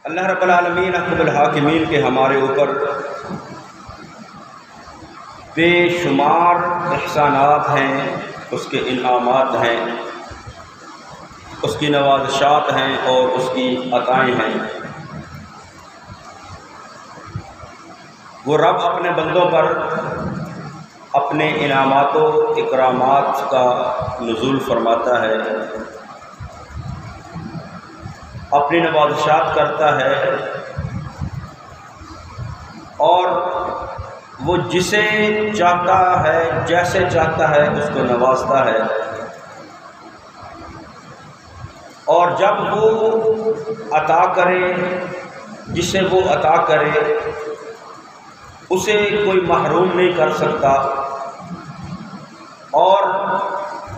اللہ رب العالمین احکم الحاکمین کے ہمارے اوپر بے شمار احسانات ہیں، اس کے انعامات ہیں، اس کی نوازشات ہیں اور اس کی عطائیں ہیں۔ وہ رب اپنے بندوں پر اپنے انعامات و اکرامات کا نزول فرماتا ہے، اپنی نوازشات کرتا ہے، اور وہ جسے چاہتا ہے جیسے چاہتا ہے اس کو نوازتا ہے، اور جب وہ عطا کرے جسے وہ عطا کرے اسے کوئی محروم نہیں کر سکتا، اور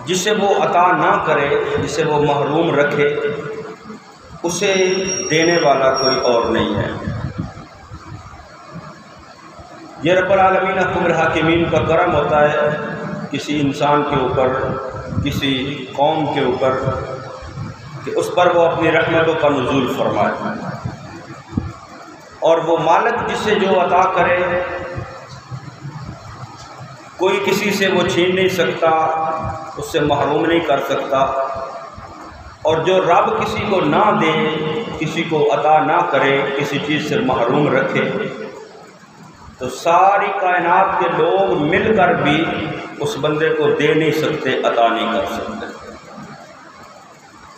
جسے وہ عطا نہ کرے، جسے وہ محروم رکھے، اسے دینے والا کوئی اور نہیں ہے۔ یہ رب العالمین احکم الحاکمین کا کرم ہوتا ہے کسی انسان کے اوپر، کسی قوم کے اوپر، کہ اس پر وہ اپنی رحمتوں کا نزول فرمائے، اور وہ مالک جسے جو عطا کرے کوئی کسی سے وہ چھین نہیں سکتا، اس سے محروم نہیں کر سکتا، اور جو رب کسی کو نہ دے، کسی کو عطا نہ کرے، کسی چیز سے محروم رکھے، تو ساری کائنات کے لوگ مل کر بھی اس بندے کو دے نہیں سکتے، عطا نہیں کر سکتے۔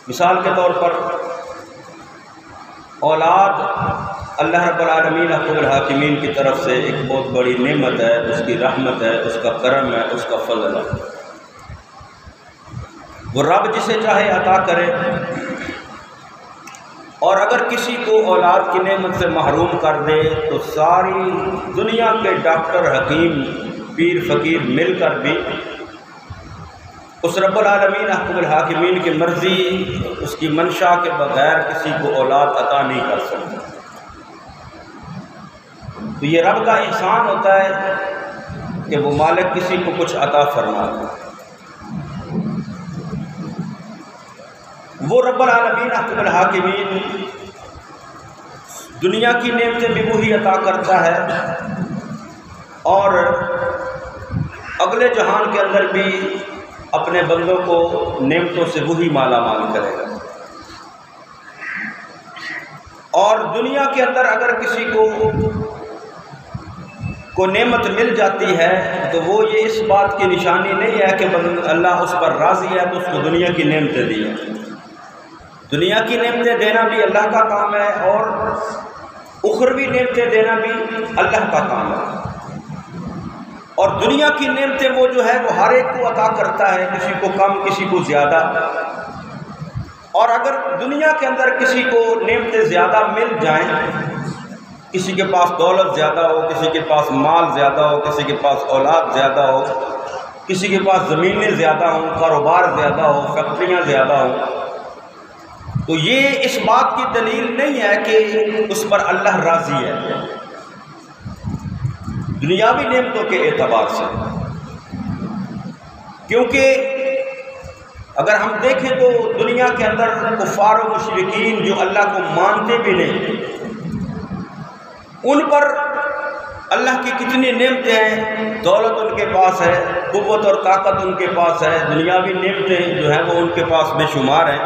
مثال کے طور پر اولاد اللہ رب العالمین احکم الحاکمین کی طرف سے ایک بہت بڑی نعمت ہے، اس کی رحمت ہے، اس کا کرم ہے، اس کا فضل ہے۔ وہ رب جسے چاہے عطا کرے، اور اگر کسی کو اولاد کی نعمت سے محروم کر دے تو ساری دنیا کے ڈاکٹر، حکیم، پیر، فقیر مل کر بھی اس رب العالمین احکم الحاکمین کی مرضی، اس کی منشا کے بغیر کسی کو اولاد عطا نہیں کر سکتے۔ تو یہ رب کا احسان ہوتا ہے کہ وہ مالک کسی کو کچھ عطا فرماتا ہے۔ وہ رب العالمین احکم الحاکمین دنیا کی نعمتیں بھی وہی عطا کرتا ہے، اور اگلے جہان کے اندر بھی اپنے بندوں کو نعمتوں سے وہی مالا مال کرے گا۔ اور دنیا کے اندر اگر کسی کو نعمت مل جاتی ہے تو وہ یہ اس بات کی نشانی نہیں ہے کہ اللہ اس پر راضی ہے تو اس کو دنیا کی نعمتیں دی ہیں۔ دنیا کی نعمتیں دینا بھی اللہ کا کام ہے، اور اخروی نعمتیں دینا بھی اللہ کا کام ہے۔ اور دنیا کی نعمتیں وہ جو ہے وہ ہر ایک کو عطا کرتا ہے، کسی کو کم، کسی کو زیادہ۔ اور اگر دنیا کے اندر کسی کو نعمتیں زیادہ مل جائیں، کسی کے پاس دولت زیادہ ہو، کسی کے پاس مال زیادہ ہو، کسی کے پاس اولاد زیادہ ہو، کسی کے پاس زمینیں زیادہ ہوں، کاروبار زیادہ ہو، فیکٹریاں زیادہ ہوں، تو یہ اس بات کی دلیل نہیں ہے کہ اس پر اللہ راضی ہے دنیاوی نعمتوں کے اعتبار سے۔ کیونکہ اگر ہم دیکھیں تو دنیا کے اندر کفار و مشرکین جو اللہ کو مانتے بھی نہیں، ان پر اللہ کی کتنی نعمتیں ہیں، دولت ان کے پاس ہے، قوت اور طاقت ان کے پاس ہے، دنیاوی نعمتیں جو ہیں وہ ان کے پاس بے شمار ہیں،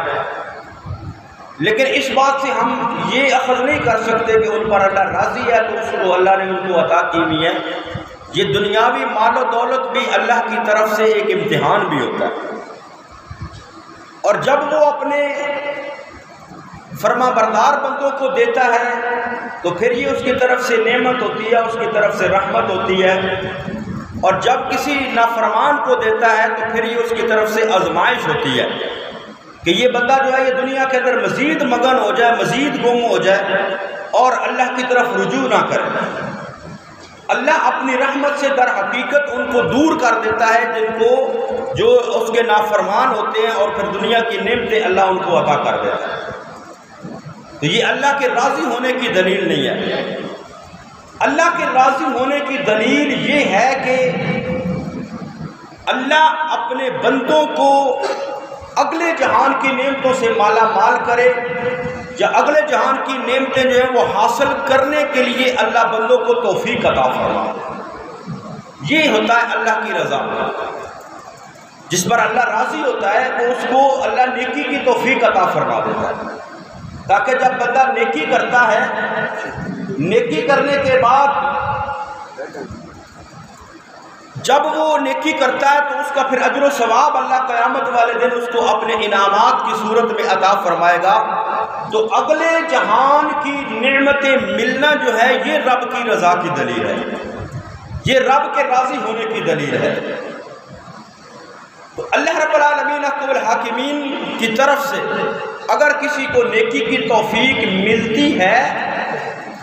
لیکن اس بات سے ہم یہ اخذ نہیں کر سکتے کہ ان پر اللہ راضی ہے تو اس کو اللہ نے ان کو عطا کی ہوئی ہے۔ یہ دنیاوی مال و دولت بھی اللہ کی طرف سے ایک امتحان بھی ہوتا ہے، اور جب وہ اپنے فرما بردار بندوں کو دیتا ہے تو پھر یہ اس کی طرف سے نعمت ہوتی ہے، اس کی طرف سے رحمت ہوتی ہے، اور جب کسی نافرمان کو دیتا ہے تو پھر یہ اس کی طرف سے آزمائش ہوتی ہے کہ یہ بندہ جو ہے یہ دنیا کے اندر مزید مگن ہو جائے، مزید گم ہو جائے، اور اللہ کی طرف رجوع نہ کرے۔ اللہ اپنی رحمت سے در حقیقت ان کو دور کر دیتا ہے جن کو جو اس کے نافرمان ہوتے ہیں، اور پھر دنیا کی نعمتیں اللہ ان کو عطا کر دیتا ہے۔ تو یہ اللہ کے راضی ہونے کی دلیل نہیں ہے۔ اللہ کے راضی ہونے کی دلیل یہ ہے کہ اللہ اپنے بندوں کو اگلے جہان کی نعمتوں سے مالا مال کرے، یا اگلے جہان کی نعمتیں جو ہیں وہ حاصل کرنے کے لیے اللہ بندوں کو توفیق عطا فرماتا ہے۔ یہ ہوتا ہے اللہ کی رضا، جس پر اللہ راضی ہوتا ہے وہ اس کو اللہ نیکی کی توفیق عطا فرما دیتا ہے، تاکہ جب بندہ نیکی کرتا ہے، نیکی کرنے کے بعد جب وہ نیکی کرتا ہے تو اس کا پھر اجر و ثواب اللہ قیامت والے دن اس کو اپنے انعامات کی صورت میں عطا فرمائے گا۔ تو اگلے جہان کی نعمتیں ملنا جو ہے یہ رب کی رضا کی دلیل ہے، یہ رب کے راضی ہونے کی دلیل ہے۔ تو اللہ رب العالمین احکم الحاکمین کی طرف سے اگر کسی کو نیکی کی توفیق ملتی ہے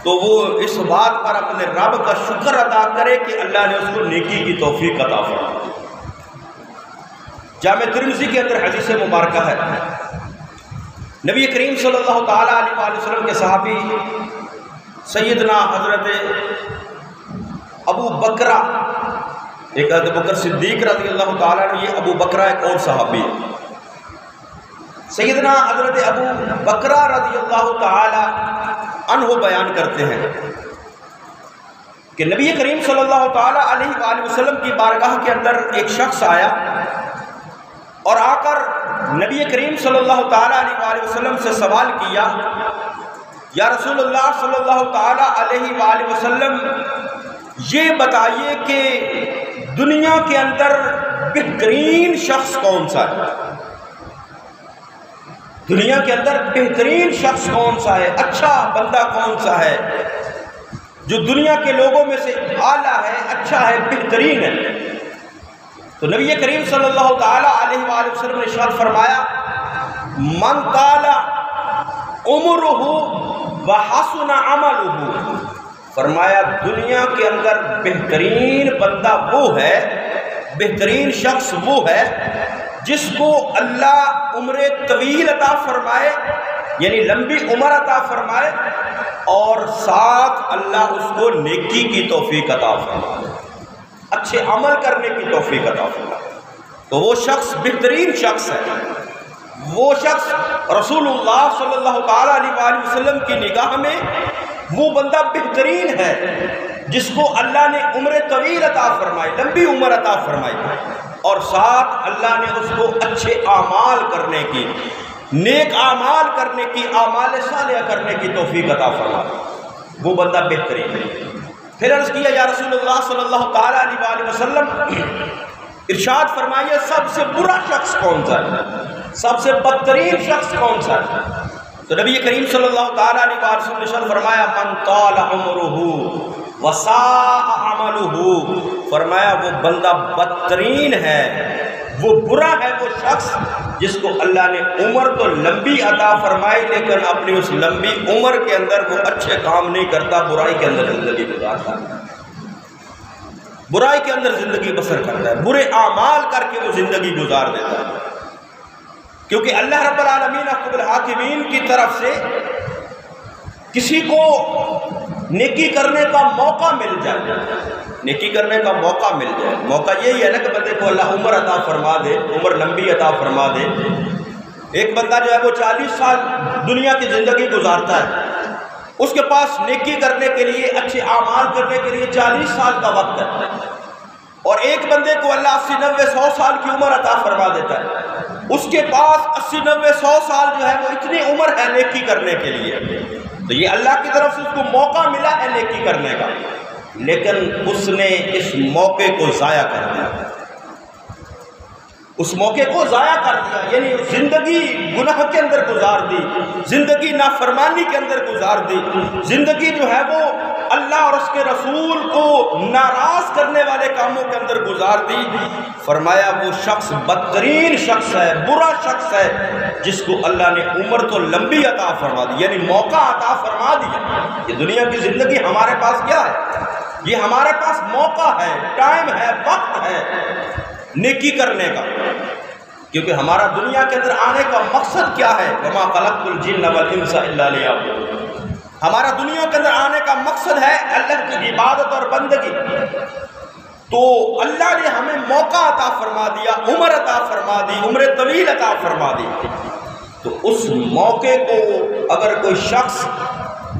تو وہ اس بات پر اپنے رب کا شکر ادا کرے کہ اللہ نے اس کو نیکی کی توفیق عطا فرمائی۔ جامع ترمذی کے اندر حدیث مبارکہ ہے، نبی کریم صلی اللہ تعالیٰ علیہ وآلہ وسلم کے صحابی سیدنا حضرت ابو بکرہ، ایک حضرت بکر صدیق رضی اللہ تعالیٰ عنہ، یہ ابو بکرہ ایک اور صحابی ہے۔ سیدنا حضرت ابو بکرہ رضی اللہ تعالیٰ عنہ بیان کرتے ہیں کہ نبی کریم صلی اللہ تعالیٰ علیہ وآلہ وسلم کی بارگاہ کے اندر ایک شخص آیا اور آ کر نبی کریم صلی اللہ تعالیٰ علیہ وآلہ وسلم سے سوال کیا، یا رسول اللہ صلی اللہ تعالیٰ علیہ وآلہ وسلم یہ بتائیے کہ دنیا کے اندر بہترین شخص کون سا ہے؟ دنیا کے اندر بہترین شخص کون سا ہے؟ اچھا بندہ کون سا ہے جو دنیا کے لوگوں میں سے اعلیٰ ہے، اچھا ہے، بہترین ہے؟ تو نبی کریم صلی اللہ تعالیٰ علیہ وآلہ وسلم نے ارشاد فرمایا، من طال عمرہ وحسن عملہ، فرمایا دنیا کے اندر بہترین بندہ وہ ہے، بہترین شخص وہ ہے جس کو اللہ عمر طویل عطا فرمائے، یعنی لمبی عمر عطا فرمائے، اور ساتھ اللہ اس کو نیکی کی توفیق عطا فرمائے، اچھے عمل کرنے کی توفیق عطا فرمائے۔ تو وہ شخص بہترین شخص ہے، وہ شخص رسول اللہ صلی اللہ تعالیٰ علیہ وآلہ وسلم کی نگاہ میں وہ بندہ بہترین ہے جس کو اللہ نے عمر طویل عطا فرمائی، لمبی عمر عطا فرمائی، اور ساتھ اللہ نے اس کو اچھے اعمال کرنے کی، نیک اعمال کرنے کی، اعمال صالحہ کرنے کی توفیق عطا فرمائی، وہ بندہ بہترین ہے۔ پھر عرض کیا، یا رسول اللہ صلی اللہ تعالیٰ علیہ وآلہ وسلم ارشاد فرمائیے سب سے برا شخص کون سا ہے، سب سے بدترین شخص کون سا ہے؟ تو نبی کریم صلی اللہ تعالیٰ علیہ وآلہ وسلم نے ارشاد فرمایا، من طال عمرہ وساء عملہ، فرمایا وہ بندہ بدترین ہے، وہ برا ہے وہ شخص جس کو اللہ نے عمر تو لمبی عطا فرمائی لیکن اپنی اس لمبی عمر کے اندر وہ اچھے کام نہیں کرتا، برائی کے اندر زندگی گزارتا ہے، برائی کے اندر زندگی بسر کرتا ہے، برے اعمال کر کے وہ زندگی گزار دیتا ہے۔ کیونکہ اللہ رب العالمین احکم الحاکمین کی طرف سے کسی کو نیکی کرنے کا موقع مل جائے، نیکی کرنے کا موقع مل جائے، موقع یہی ہے نا کہ بندے کو اللہ عمر عطا فرما دے، عمر لمبی عطا فرما دے۔ ایک بندہ جو ہے وہ 40 سال دنیا کی زندگی گزارتا ہے، اس کے پاس نیکی کرنے کے لیے، اچھے اعمال کرنے کے لیے 40 سال کا وقت ہے، اور ایک بندے کو اللہ 80 90 100 سال کی عمر عطا فرما دیتا ہے، اس کے پاس 80 90 100 سال جو ہے وہ اتنی عمر ہے نیکی کرنے کے لیے، تو یہ اللہ کی طرف سے اس کو موقع ملا ہے نیکی کرنے کا، لیکن اس نے اس موقع کو ضائع کر دیا، اس موقع کو ضائع کر دیا، یعنی زندگی گناہ کے اندر گزار دی، زندگی نافرمانی کے اندر گزار دی، زندگی جو ہے وہ اللہ اور اس کے رسول کو ناراض کرنے والے کاموں کے اندر گزار دی۔ فرمایا وہ شخص بدترین شخص ہے، برا شخص ہے جس کو اللہ نے عمر تو لمبی عطا فرما دی، یعنی موقع عطا فرما دیا۔ یہ دنیا کی زندگی ہمارے پاس کیا ہے؟ یہ ہمارے پاس موقع ہے، ٹائم ہے، وقت ہے نیکی کرنے کا، کیونکہ ہمارا دنیا کے اندر آنے کا مقصد کیا ہے؟ وَمَا خَلَقْتُ الْجِنَّ وَالْإِنسَ إِلَّا لِيَعْبُدُونِ، ہمارا دنیا کے اندر آنے کا مقصد ہے اللہ کی عبادت اور بندگی۔ تو اللہ نے ہمیں موقع عطا فرما دیا، عمر عطا فرما دی، عمر طویل عطا فرما دی، تو اس موقع کو اگر کوئی شخص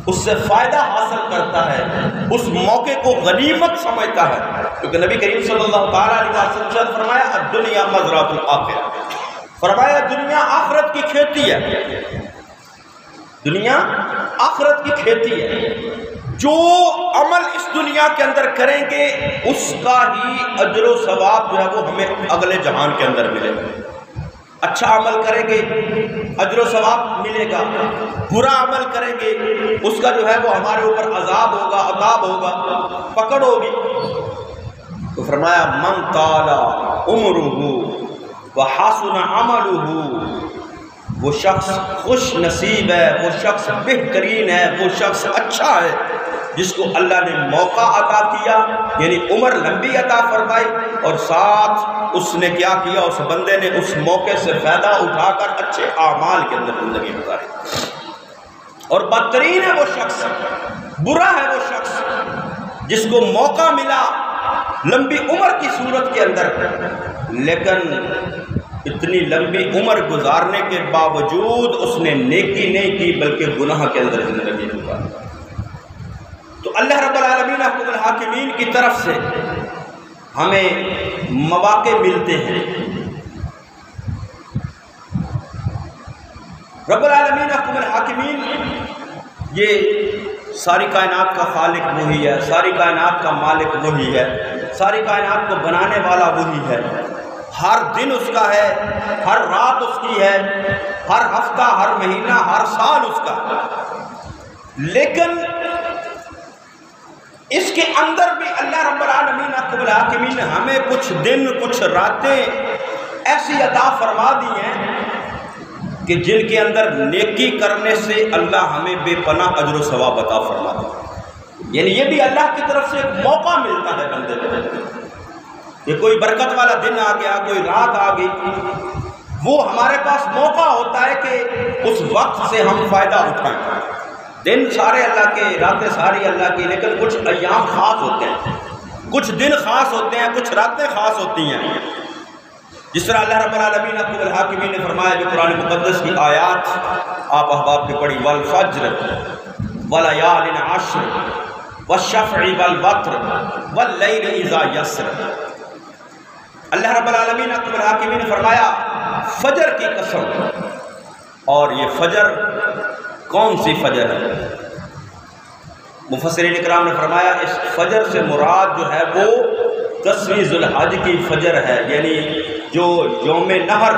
اس سے فائدہ حاصل کرتا ہے، اس موقع کو غنیمت سمجھتا ہے، کیونکہ نبی کریم صلی اللہ تعالیٰ علیہ وسلم نے فرمایا الدنیا مزرعۃ الآخرہ، فرمایا دنیا آخرت کی کھیتی ہے، دنیا آخرت کی کھیتی ہے، جو عمل اس دنیا کے اندر کریں گے اس کا ہی اجر و ثواب جو ہے وہ ہمیں اگلے جہان کے اندر ملے گا۔ اچھا عمل کریں گے اجر و ثواب ملے گا، برا عمل کریں گے اس کا جو ہے وہ ہمارے اوپر عذاب ہوگا، عذاب ہوگا، پکڑ ہوگی۔ تو فرمایا من طال عمرہ وحسن عملہ، وہ شخص خوش نصیب ہے، وہ شخص بہترین ہے، وہ شخص اچھا ہے جس کو اللہ نے موقع عطا کیا، یعنی عمر لمبی عطا فرمائی، اور ساتھ اس نے کیا کیا، اس بندے نے اس موقع سے فائدہ اٹھا کر اچھے اعمال کے اندر زندگی گزاری۔ اور بدترین ہے وہ شخص، برا ہے وہ شخص جس کو موقع ملا لمبی عمر کی صورت کے اندر، لیکن اتنی لمبی عمر گزارنے کے باوجود اس نے نیکی نہیں کی بلکہ گناہ کے اندر زندگی گزاری۔ تو اللہ رب العالمین حکم الحاکمین کی طرف سے ہمیں مواقع ملتے ہیں۔ رب العالمین حکم الحاکمین، یہ ساری کائنات کا خالق وہی ہے، ساری کائنات کا مالک وہی ہے، ساری کائنات کو بنانے والا وہی ہے، ہر دن اس کا ہے، ہر رات اس کی ہے، ہر ہفتہ، ہر مہینہ، ہر سال اس کا ہے، لیکن اس کے اندر بھی اللہ رب العالمین رب الحاکمین نے ہمیں کچھ دن، کچھ راتیں ایسی عطا فرما دی ہیں کہ جن کے اندر نیکی کرنے سے اللہ ہمیں بے پناہ اجر و ثواب عطا فرما دے، یعنی یہ بھی اللہ کی طرف سے ایک موقع ملتا ہے بندے کو، کہ کوئی برکت والا دن آ گیا، کوئی رات آ گئی، وہ ہمارے پاس موقع ہوتا ہے کہ اس وقت سے ہم فائدہ اٹھائیں۔ دن سارے اللہ کے، راتیں ساری اللہ کی، لیکن کچھ ایام خاص ہوتے ہیں، کچھ دن خاص ہوتے ہیں، کچھ راتیں خاص ہوتی ہیں، جس طرح اللہ رب العالمین رب الحاکمین نے فرمایا جو قرآن مقدس کی آیات آپ احباب نے پڑھی، والفجر ولیال عشر والشفع والوتر واللیل اذا یسر، اللہ رب العالمین رب الحاکمین نے فرمایا فجر کی قسم، اور یہ فجر کون سی فجر ہے؟ مفسرین اکرام نے فرمایا اس فجر سے مراد جو ہے وہ 10ویں ذی الحج کی فجر ہے، یعنی جو یوم نحر،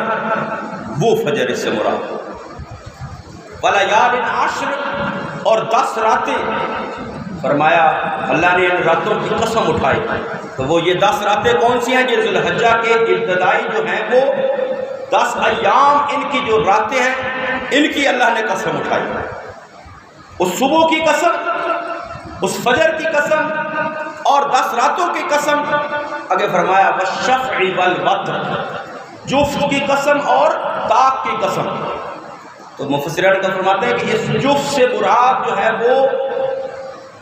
وہ فجر اس سے مراد۔ ولیال عشر، اور 10 راتیں، فرمایا اللہ نے ان راتوں کی قسم اٹھائی، تو وہ یہ 10 راتیں کون سی ہیں؟ یہ ذی الحجہ کے ابتدائی جو ہیں وہ 10 ایام، ان کی جو راتیں ہیں ان کی اللہ نے قسم اٹھائی، اس صبح کی قسم، اس فجر کی قسم، اور 10 راتوں کی قسم، آگے فرمایا والشفع والوتر، جفت کی قسم اور طاق کی قسم۔ تو مفسرین کا فرماتے ہیں کہ اس جفت سے مراد جو ہے وہ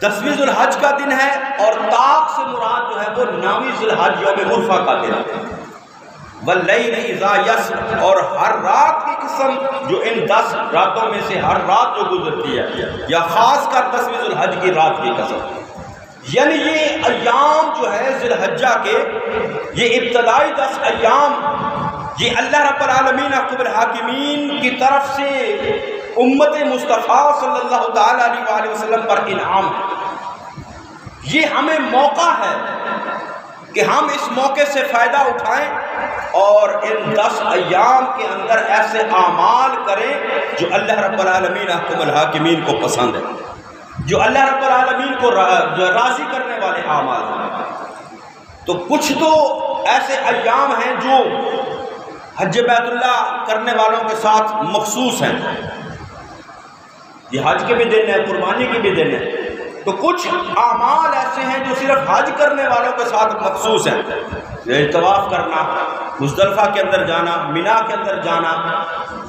10ویں ذی الحج کا دن ہے، اور طاق سے مراد جو ہے وہ 9ویں ذی الحج یوم عرفہ کا دن ہے۔ واللیل اذا یسر، اور ہر رات کی قسم، جو ان 10 راتوں میں سے ہر رات جو گزرتی ہے، یا خاص کر 10ویں ذی الحج کی رات کی قسم، یعنی یہ ایام جو ہے ذی الحجہ کے، یہ ابتدائی 10 ایام، یہ اللہ رب العالمین رب الحاکمین کی طرف سے امت مصطفیٰ صلی اللہ تعالیٰ علیہ وآلہ وسلم پر انعام ہے۔ یہ ہمیں موقع ہے کہ ہم اس موقع سے فائدہ اٹھائیں اور ان 10 ایام کے اندر ایسے اعمال کریں جو اللہ رب العالمین رب الحاکمین کو پسند ہے، جو اللہ رب العالمین کو راضی کرنے والے اعمال ہیں۔ تو کچھ تو ایسے ایام ہیں جو حج بیت اللہ کرنے والوں کے ساتھ مخصوص ہیں، یہ حج کے بھی دن ہے، قربانی کے بھی دن ہے، تو کچھ اعمال ایسے ہیں جو صرف حج کرنے والوں کے ساتھ مخصوص ہیں، طواف کرنا، مزدلفہ کے اندر جانا، مینا کے اندر جانا،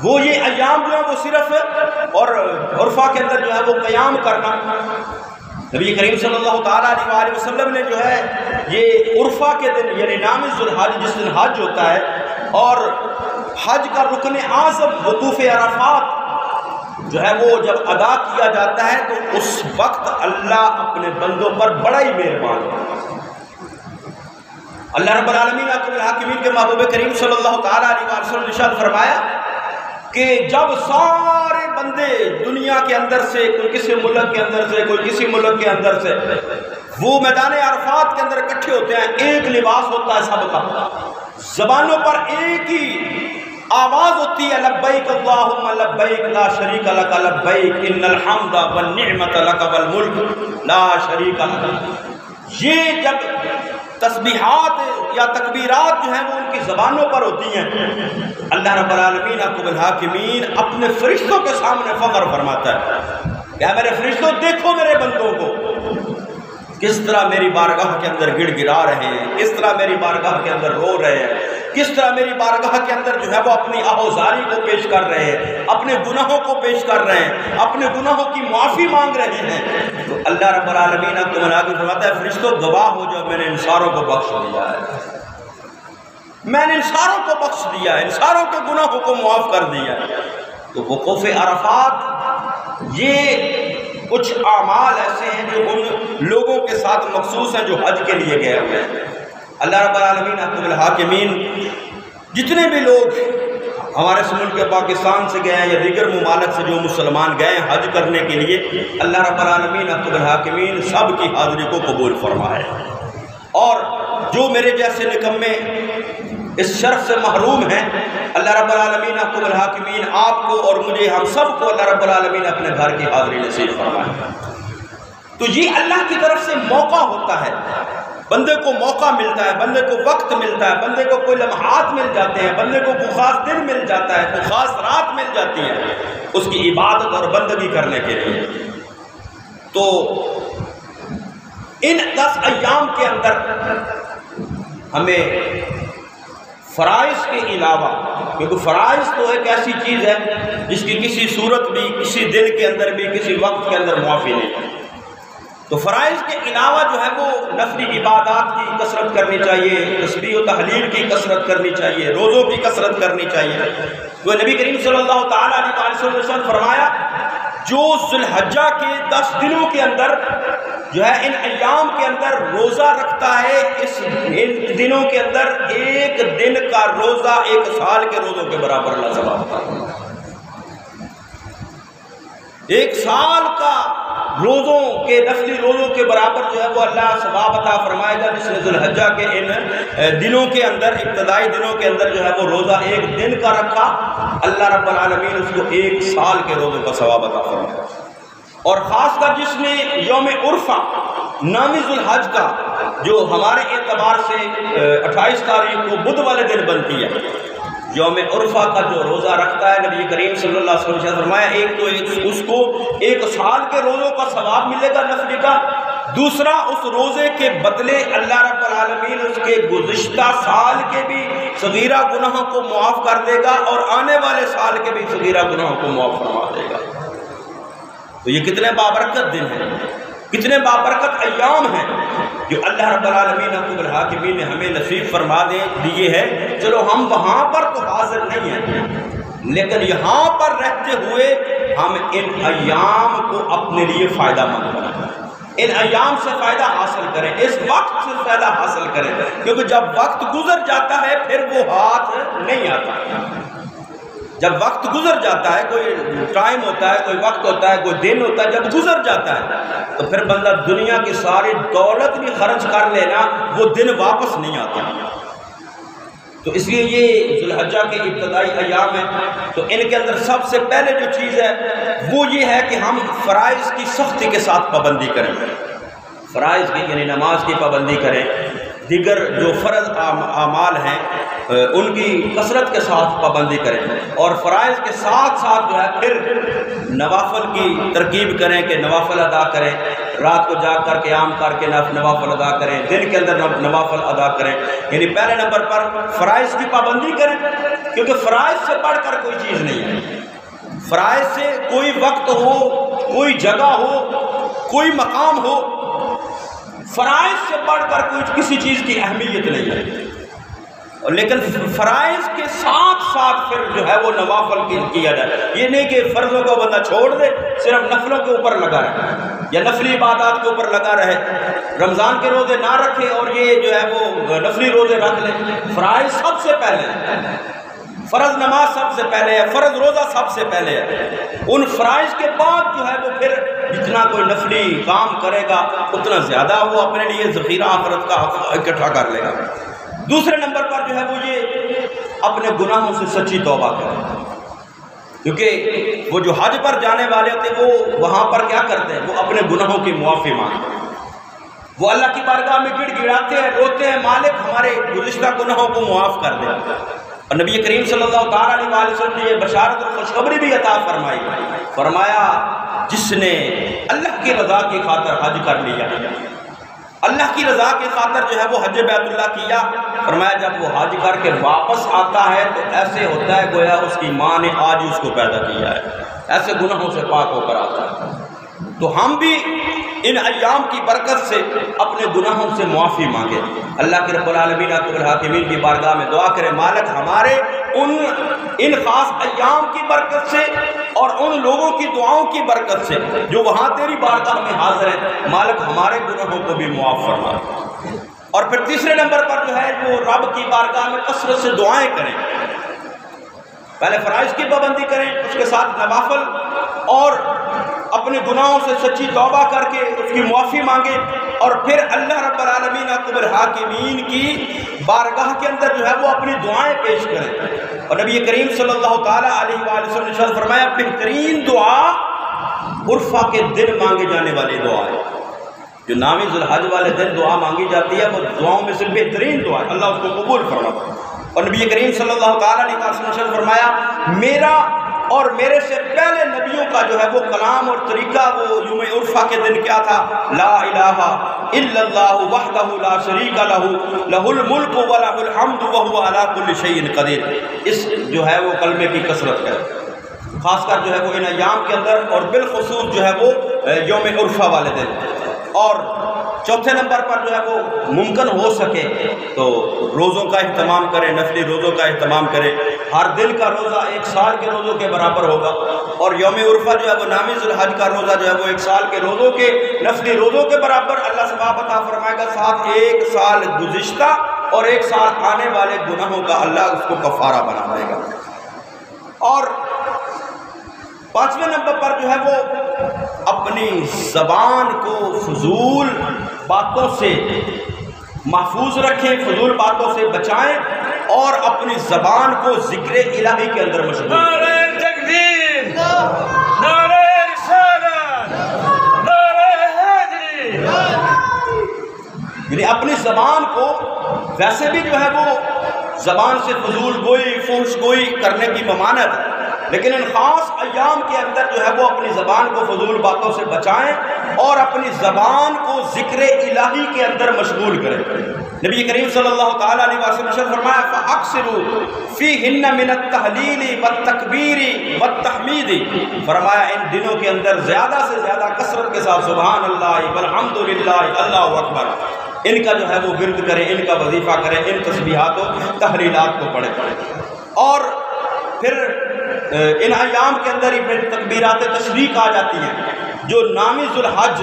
وہ یہ ایام جو ہیں وہ صرف، اور عرفہ کے اندر جو ہے وہ قیام کرنا۔ نبی کریم صلی اللہ تعالیٰ علیہ وآلہ وسلم نے جو ہے یہ عرفہ کے دن، یعنی 9ویں ذی الحج جس دن حج ہوتا ہے، اور حج کا رکن اعظم وقوف عرفات جو ہے وہ جب ادا کیا جاتا ہے تو اس وقت اللہ اپنے بندوں پر بڑا ہی مہربان ہے۔ اللہ رب العالمین احکم الحاکمین کے محبوب کریم صلی اللہ تعالیٰ علیہ وسلم نے ارشاد فرمایا کہ جب سارے بندے دنیا کے اندر سے، کوئی کسی ملک کے اندر سے، کوئی کسی ملک کے اندر سے، وہ میدان عرفات کے اندر اکٹھے ہوتے ہیں، ایک لباس ہوتا ہے سب کا، زبانوں پر ایک ہی آواز ہوتی ہے لبیک اللہم لبیک لا شریک لک لبیک ان الحمد والنعمت لک والملک لا شریک لک۔ یہ جب تسبیحات یا تکبیرات جو ہیں وہ ان کی زبانوں پر ہوتی ہیں، اللہ رب العالمین احکم الحاکمین اپنے فرشتوں کے سامنے فخر فرماتا ہے کہ میرے فرشتوں دیکھو میرے بندوں کو کس طرح میری بارگاہ کے اندر گڑ گڑا رہے ہیں، کس طرح میری بارگاہ کے اندر رو رہے ہیں، کس طرح میری بارگاہ کے اندر جو ہے وہ اپنی آہوزاری کو پیش کر رہے ہیں، اپنے گناہوں کو پیش کر رہے ہیں، اپنے گناہوں کی معافی مانگ رہے ہیں۔ تو اللہ رب العالمین کو مناظر فرماتا ہے فرشتوں گواہ ہو جاؤ میں نے ان ساروں کو بخش دیا ہے، میں نے ان ساروں کو بخش دیا ہے، ان ساروں کے گناہوں کو معاف کر دیا ہے۔ تو وقوف عرفات یہ کچھ اعمال ایسے ہیں جو ان لوگوں کے ساتھ مخصوص ہیں جو حج کے لیے گئے ہوئے ہیں۔ اللہ رب العالمین احکم الحاکمین جتنے بھی لوگ ہمارے اس ملک پاکستان سے گئے ہیں یا دیگر ممالک سے جو مسلمان گئے ہیں حج کرنے کے لیے، اللہ رب العالمین احکم الحاکمین سب کی حاضری کو قبول فرمائے، اور جو میرے جیسے نکمے اس شرف سے محروم ہیں اللہ رب العالمین احکم الحاکمین آپ کو اور مجھے ہم سب کو اللہ رب العالمین اپنے گھر کی حاضری نصیب فرمائے۔ تو یہ اللہ کی طرف سے موقع ہوتا ہے، بندے کو موقع ملتا ہے، بندے کو وقت ملتا ہے، بندے کو کوئی لمحات مل جاتے ہیں، بندے کو کوئی خاص دن مل جاتا ہے، کوئی خاص رات مل جاتی ہے اس کی عبادت اور بندگی کرنے کے لیے۔ تو ان 10 ایام کے اندر ہمیں فرائض کے علاوہ، کیونکہ فرائض تو ایک ایسی چیز ہے جس کی کسی صورت بھی، کسی دن کے اندر بھی، کسی وقت کے اندر معافی نہیں ہے، تو فرائض کے علاوہ جو ہے وہ نفلی عبادات کی کثرت کرنی چاہیے، تسبیح و تحلیل کی کثرت کرنی چاہیے، روزوں کی کثرت کرنی چاہیے۔ تو نبی کریم صلی اللہ تعالیٰ علیہ وسلم نے فرمایا جو ذی الحجہ کے 10 دنوں کے اندر جو ہے ان ایام کے اندر روزہ رکھتا ہے، ان دنوں کے اندر ایک دن کا روزہ 1 سال کے روزوں کے برابر اللہ ثواب ہوتا ہے۔ 1 سال کا روزوں کے نفلی روزوں کے برابر جو ہے وہ اللہ ثواب عطا فرمائے گا جس نے ذی الحجہ کے ان دنوں کے اندر، ابتدائی دنوں کے اندر جو ہے وہ روزہ 1 دن کا رکھا، اللہ رب العالمین اس کو 1 سال کے روزوں کا ثواب عطا فرمائے گا۔ اور خاص کر جس نے یوم عرفہ نامی ذی الحج کا جو ہمارے اعتبار سے 28 تاریخ کو بدھ والے دن بنتی ہے، یوم عرفہ کا جو روزہ رکھتا ہے نبی کریم صلی اللہ علیہ وسلم نے فرمایا ایک تو اس کو 1 سال کے روزوں کا ثواب ملے گا نفلی کا، دوسرا اس روزے کے بدلے اللہ رب العالمین اس کے گزشتہ سال کے بھی صغیرہ گناہوں کو معاف کر دے گا اور آنے والے سال کے بھی صغیرہ گناہوں کو معاف فرما دے گا۔ تو یہ کتنے بابرکت دن ہیں، کتنے بابرکت ایام ہیں جو اللہ رب العالمین احکم الحاکمین نے ہمیں نصیب فرما دیے ہیں۔ چلو ہم وہاں پر تو حاضر نہیں ہیں، لیکن یہاں پر رہتے ہوئے ہم ان ایام کو اپنے لیے فائدہ مند بنائیں، ان ایام سے فائدہ حاصل کریں، اس وقت سے فائدہ حاصل کریں، کیونکہ جب وقت گزر جاتا ہے پھر وہ ہاتھ نہیں آتا۔ جب وقت گزر جاتا ہے، کوئی ٹائم ہوتا ہے، کوئی وقت ہوتا ہے، کوئی دن ہوتا ہے، جب گزر جاتا ہے تو پھر بندہ دنیا کی ساری دولت بھی خرچ کر لینا وہ دن واپس نہیں آتا۔ تو اس لیے یہ ذی الحجہ کے ابتدائی ایام ہیں، تو ان کے اندر سب سے پہلے جو چیز ہے وہ یہ ہے کہ ہم فرائض کی سختی کے ساتھ پابندی کریں، فرائض کی یعنی نماز کی پابندی کریں، دیگر جو فرض اعمال ہیں ان کی کثرت کے ساتھ پابندی کریں، اور فرائض کے ساتھ ساتھ جو ہے پھر نوافل کی ترکیب کریں کہ نوافل ادا کریں، رات کو جاگ کر قیام کر کے نوافل ادا کریں، دن کے اندر نوافل ادا کریں، یعنی پہلے نمبر پر فرائض کی پابندی کریں، کیونکہ فرائض سے بڑھ کر کوئی چیز نہیں ہے۔ فرائض سے کوئی وقت ہو، کوئی جگہ ہو، کوئی مقام ہو، فرائض سے بڑھ کر کوئی کسی چیز کی اہمیت نہیں ہے۔ لیکن فرائض کے ساتھ ساتھ پھر جو ہے وہ نوافل کیا جائے. یہ نہیں کہ فرضوں کو بندہ چھوڑ دے صرف نفلوں کے اوپر لگا رہے یا نفلی عبادات کے اوپر لگا رہے, رمضان کے روزے نہ رکھے اور یہ جو ہے وہ نفلی روزے رکھ لے. فرائض سب سے پہلے ہے, فرض نماز سب سے پہلے ہے, فرض روزہ سب سے پہلے ہے. ان فرائض کے بعد جو ہے وہ پھر جتنا کوئی نفلی کام کرے گا اتنا زیادہ وہ اپنے لیے ذخیرہ آخرت کا اکٹھا کر لے گا. دوسرے نمبر پر جو ہے وہ یہ اپنے گناہوں سے سچی توبہ کرے, کیونکہ وہ جو حج پر جانے والے ہوتے ہیں وہ وہاں پر کیا کرتے ہیں, وہ اپنے گناہوں کی معافی مانگتے ہیں, وہ اللہ کی بارگاہ میں گڑ گڑاتے ہیں, روتے ہیں, مالک ہمارے گزشتہ گناہوں کو معاف کر دے. اور نبی کریم صلی اللہ تعالیٰ علیہ وسلم نے یہ بشارت اور خوشخبری بھی عطا فرمائی, فرمایا جس نے اللہ کی رضا کی خاطر حج کر لیا, اللہ کی رضا کی خاطر جو ہے وہ حج بیت اللہ کیا, فرمایا جب وہ حج کر کے واپس آتا ہے تو ایسے ہوتا ہے گویا اس کی ماں نے آج ہی اس کو پیدا کیا ہے, ایسے گناہوں سے پاک ہو کر آتا ہے. تو ہم بھی ان ایام کی برکت سے اپنے گناہوں سے معافی مانگے. اللہ کے رب العالمین الحاکمین کی بارگاہ میں دعا کرے, مالک ہمارے ان خاص ایام کی برکت سے اور ان لوگوں کی دعاؤں کی برکت سے جو وہاں تیری بارگاہ میں حاضر ہیں, مالک ہمارے گناہوں کو بھی معاف فرما. اور پھر تیسرے نمبر پر جو ہے وہ رب کی بارگاہ میں کثرت سے دعائیں کریں. پہلے فرائض کی پابندی کریں, اس کے ساتھ نوافل, اور اپنے گناہوں سے سچی توبہ کر کے اس کی معافی مانگے, اور پھر اللہ رب العالمین الحاکمین کی بارگاہ کے اندر جو ہے وہ اپنی دعائیں پیش کریں. اور نبی کریم صلی اللہ تعالیٰ علیہ وآلہ وسلم نے فرمایا بہترین دعا عرفہ کے دن مانگے جانے والی دعا ہے. جو نامی ذوالحج والے دن دعا مانگی جاتی ہے وہ دعاؤں میں سے بہترین دعا ہے, اللہ اس کو قبول فرماتا ہے. اور نبی کریم صلی اللہ تعالیٰ علیہ وسلم نے فرمایا میرا اور میرے سے پہلے نبیوں کا جو ہے وہ کلام اور طریقہ وہ یوم عرفہ کے دن کیا تھا, لا الہ الا اللہ وحدہ لا شریک لہ لہ الملک ولہ الحمد وہو علی کل شیء قدیر. اس جو ہے وہ کلمے کی کثرت ہے, خاص کر جو ہے وہ ان ایام کے اندر, اور بالخصوص جو ہے وہ یوم عرفہ والے دن. اور چوتھے نمبر پر جو ہے وہ ممکن ہو سکے تو روزوں کا اہتمام کریں, نفلی روزوں کا اہتمام کریں. ہر دن کا روزہ 1 سال کے روزوں کے برابر ہوگا, اور یوم عرفہ جو ہے وہ نامی ذوالحج کا روزہ جو ہے وہ 1 سال کے روزوں کے نفلی روزوں کے برابر اللہ ثواب عطا فرمائے گا. ساتھ 1 سال گزشتہ اور 1 سال آنے والے گناہوں کا اللہ اس کو کفارہ بنا دے گا. اور 5ویں نمبر پر جو ہے وہ اپنی زبان کو فضول باتوں سے محفوظ رکھیں, فضول باتوں سے بچائیں, اور اپنی زبان کو ذکر الہی کے اندر مشغول کریں. نعرہ تکبیر, نعرہ رسالت, نعرہ حیدری. یعنی اپنی زبان کو ویسے بھی جو ہے وہ زبان سے فضول گوئی فحش گوئی کرنے کی ممانعت ہے, لیکن ان خاص ایام کے اندر جو ہے وہ اپنی زبان کو فضول باتوں سے بچائیں اور اپنی زبان کو ذکر الہی کے اندر مشغول کریں. نبی کریم صلی اللہ تعالیٰ علیہ وسلم نے فرمایا فَأَكْثِرُوا فِيهِنَّ مِنَ التَّهْلِيلِ وَالتَّكْبِيرِ وَالتَّحْمِيدِ. فرمایا ان دنوں کے اندر زیادہ سے زیادہ کثرت کے ساتھ سبحان اللہ والحمد للہ اللہ اکبر ان کا جو ہے وہ ورد کریں, ان کا وظیفہ کریں, ان تسبیحات و تحلیلات کو پڑھیں. اور پھر ان ایام کے اندر ہی تکبیرات تشریق آ جاتی ہیں, جو نامی ذوالحج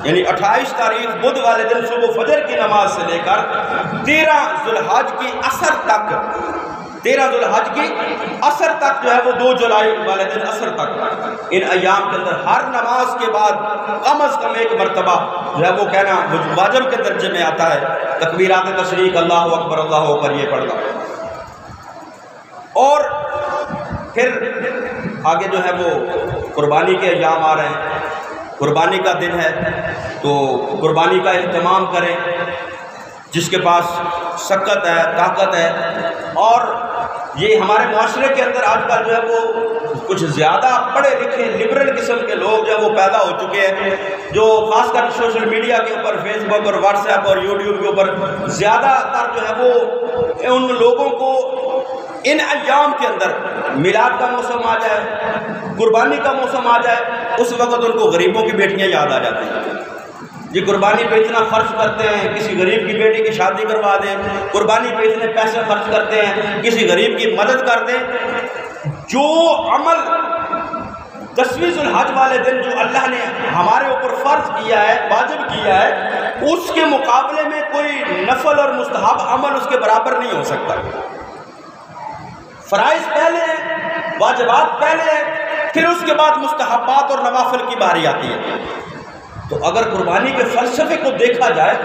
یعنی 28 تاریخ بدھ والے دن صبح فجر کی نماز سے لے کر 13 ذوالحج کی عصر تک, 13 ذوالحج کی عصر تک جو ہے وہ 2 جولائی والے دن عصر تک, ان ایام کے اندر ہر نماز کے بعد کم از کم 1 مرتبہ جو ہے وہ کہنا واجب کے درجے میں آتا ہے تکبیرات تشریق اللہ اکبر اللہ اکبر یہ پڑھنا. اور پھر آگے جو ہے وہ قربانی کے ایام آ رہے ہیں, قربانی کا دن ہے تو قربانی کا اہتمام کریں. جس کے پاس سکت ہے, طاقت ہے, اور یہ ہمارے معاشرے کے اندر آج کل جو ہے وہ کچھ زیادہ پڑھے لکھے لبرل قسم کے لوگ جو ہے وہ پیدا ہو چکے ہیں, جو خاص کر سوشل میڈیا کے اوپر فیس بک اور واٹس ایپ اور یوٹیوب کے اوپر زیادہ تر جو ہے وہ ان لوگوں کو ان ایام کے اندر میلاد کا موسم آ جائے, قربانی کا موسم آ جائے, اس وقت ان کو غریبوں کی بیٹیاں یاد آ جاتی ہیں. یہ قربانی پہ اتنا خرچ کرتے ہیں، کسی غریب کی بیٹی کی شادی کروا دیں، قربانی پہ اتنے پیسے خرچ کرتے ہیں، کسی غریب کی مدد کر دیں۔ جو عمل 10ویں ذو الحج والے دن جو اللہ نے ہمارے اوپر فرض کیا ہے، واجب کیا ہے، اس کے مقابلے میں کوئی نفل اور مستحب عمل اس کے برابر نہیں ہو سکتا۔ فرائض پہلے ہیں، واجبات پہلے ہیں، پھر اس کے بعد مستحبات اور نوافل کی باری آتی ہے۔ تو اگر قربانی کے فلسفے کو دیکھا جائے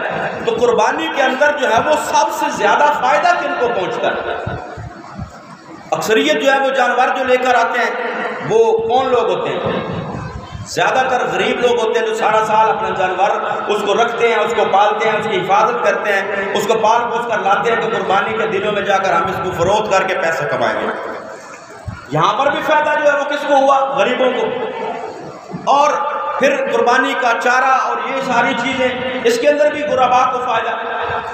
تو قربانی کے اندر جو ہے وہ سب سے زیادہ فائدہ کن کو پہنچتا ہے؟ اکثریت جو ہے وہ جانور جو لے کر آتے ہیں وہ کون لوگ ہوتے ہیں؟ زیادہ تر غریب لوگ ہوتے ہیں جو سارا سال اپنا جانور اس کو رکھتے ہیں، اس کو پالتے ہیں، اس کی حفاظت کرتے ہیں، اس کو پال پوس کر لاتے ہیں کہ قربانی کے دنوں میں جا کر ہم اس کو فروخت کر کے پیسے کمائیں گے۔ یہاں پر بھی فائدہ جو ہے وہ کس کو ہوا؟ غریبوں کو۔ اور پھر قربانی کا چارہ اور یہ ساری چیزیں، اس کے اندر بھی غرباء کو فائدہ۔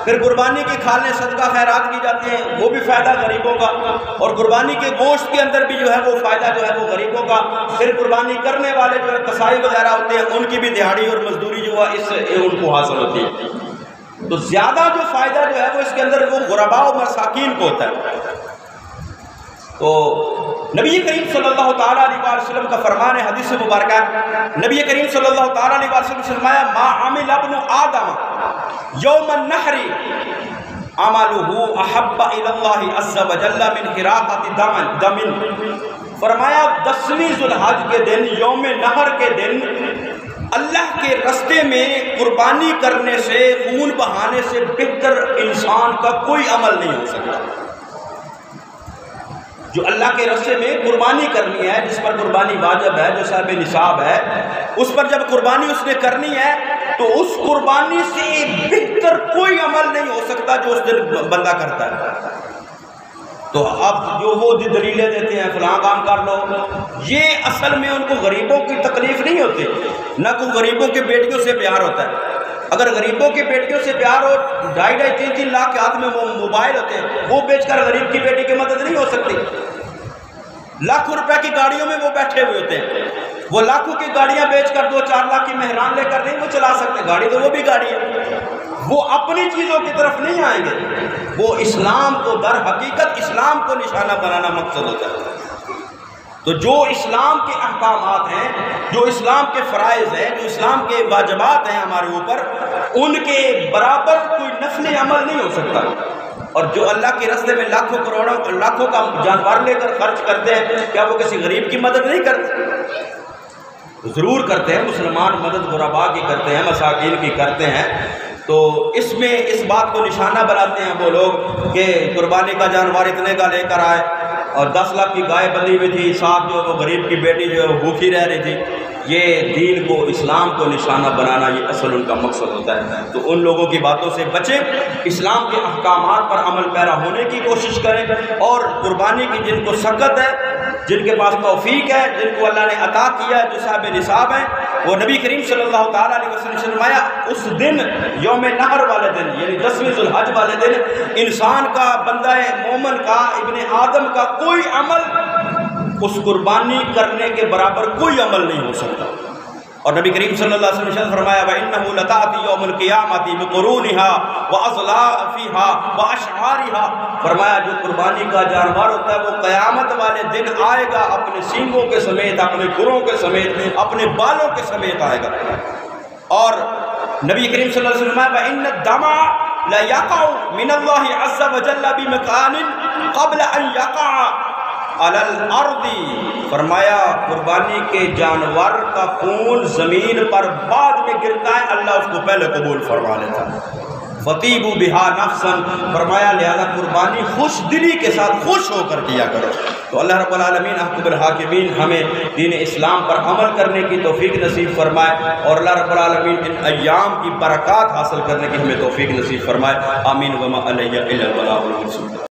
پھر قربانی کی کھالیں صدقہ خیرات کی جاتی ہیں، وہ بھی فائدہ غریبوں کا۔ اور قربانی کے گوشت کے اندر بھی جو ہے وہ فائدہ جو ہے وہ غریبوں کا۔ پھر قربانی کرنے والے جو ہے کسائی وغیرہ ہوتے ہیں، ان کی بھی دیہاڑی اور مزدوری جو ہے اس سے ان کو حاصل ہوتی ہے۔ تو زیادہ جو فائدہ جو ہے وہ اس کے اندر وہ غرباء و مساکین کو ہوتا ہے۔ تو نبی کریم صلی اللہ تعالیٰ علیہ وسلم کا فرمان ہے، حدیث مبارکہ ہے، نبی کریم صلی اللہ تعالیٰ علیہ وسلم نے فرمایا ما عمل ابن آدم یوم النحر عملہ احب الی اللہ عز وجل من حراقۃ دم۔ فرمایا 10ویں ذو الحج کے دن، یوم نحر کے دن، اللہ کے راستے میں قربانی کرنے سے، خون بہانے سے بہتر انسان کا کوئی عمل نہیں ہو سکتا۔ جو اللہ کے راستے میں قربانی کرنی ہے، جس پر قربانی واجب ہے، جو صاحب نصاب ہے، اس پر جب قربانی اس نے کرنی ہے تو اس قربانی سے بہتر کوئی عمل نہیں ہو سکتا جو اس دن بندہ کرتا ہے۔ تو اب جو وہ دلیلیں دیتے ہیں فلاں کام کر لو، یہ اصل میں ان کو غریبوں کی تکلیف نہیں ہوتی، نہ کوئی غریبوں کے بیٹیوں سے پیار ہوتا ہے۔ اگر غریبوں کی بیٹیوں سے پیار ہو، 2.5 3 لاکھ کے ہاتھ میں وہ موبائل ہوتے ہیں، وہ بیچ کر غریب کی بیٹی کی مدد نہیں ہو سکتی۔ لاکھوں روپے کی گاڑیوں میں وہ بیٹھے ہوئے ہوتے ہیں، وہ لاکھوں کی گاڑیاں بیچ کر 2-4 لاکھ کی مہران لے کر نہیں وہ چلا سکتے، گاڑی تو وہ بھی گاڑی ہے۔ وہ اپنی چیزوں کی طرف نہیں آئیں گے، وہ اسلام کو، در حقیقت اسلام کو نشانہ بنانا مقصد ہوتا ہے۔ تو جو اسلام کے احکامات ہیں، جو اسلام کے فرائض ہیں، جو اسلام کے واجبات ہیں ہمارے اوپر، ان کے برابر کوئی نفلی عمل نہیں ہو سکتا۔ اور جو اللہ کے راستے میں لاکھوں کروڑوں لاکھوں کا جانور لے کر خرچ کرتے ہیں، کیا وہ کسی غریب کی مدد نہیں کرتے؟ ضرور کرتے ہیں، مسلمان مدد غرباء کی کرتے ہیں، مساکین کی کرتے ہیں۔ تو اس میں اس بات کو نشانہ بناتے ہیں وہ لوگ کہ قربانی کا جانور اتنے کا لے کر آئے اور 10 لاکھ کی گائے بندھی ہوئی تھی، ساتھ جو وہ غریب کی بیٹی جو ہے وہ بھوکھی رہ رہی تھی۔ یہ دین کو، اسلام کو نشانہ بنانا، یہ اصل ان کا مقصد ہوتا ہے۔ تو ان لوگوں کی باتوں سے بچیں، اسلام کے احکامات پر عمل پیرا ہونے کی کوشش کریں، اور قربانی کی جن کو سکت ہے، جن کے پاس توفیق ہے، جن کو اللہ نے عطا کیا ہے، جو صاحب نصاب ہیں، وہ نبی کریم صلی اللہ تعالیٰ علیہ وسلم نے فرمایا اس دن، یوم نحر والے دن، یعنی 10ویں ذو الحج والے دن، انسان کا، بندہ مومن کا، ابن آدم کا کوئی عمل اس قربانی کرنے کے برابر کوئی عمل نہیں ہو سکتا۔ اور نبی کریم صلی اللہ علیہ وسلم نے فرمایا وَإِنَّهُ لَتَأْتِي يَوْمُ الْقِيَامَةِ بِقُرُونِهَا وَأَزْلَافِهَا وَأَشْعَارِهَا۔ فرمایا جو قربانی کا جانور ہوتا ہے وہ قیامت والے دن آئے گا، اپنے سینگوں کے سمیت، اپنے کھروں کے سمیت، اپنے بالوں کے سمیت آئے گا۔ اور نبی کریم صلی اللہ علیہ وسلم نے فرمایا وَإِنَّ الدَّمَ لَيَقَعُ مِنَ اللَّهِ عَزَّ وَجَلَّ بِمَكَانٍ قَبْلَ أَن يَقَعَ عَلَى الْأَرْضِ۔ فرمایا قربانی کے جانور کا خون زمین پر بعد میں گرتا ہے، اللہ اس کو پہلے قبول فرما لیتا ہے۔ فَطِيبُوا بِهَا نَفْسًا، فرمایا لہذا قربانی خوش دلی کے ساتھ خوش ہو کر کیا کرو۔ تو اللہ رب العالمین احکم الحاکمین ہمیں دین اسلام پر عمل کرنے کی توفیق نصیب فرمائے، اور اللہ رب العالمین ان ایام کی برکات حاصل کرنے کی ہمیں توفیق نصیب فرمائے۔ آمین۔ وما علیہ الا البلاغ المبین۔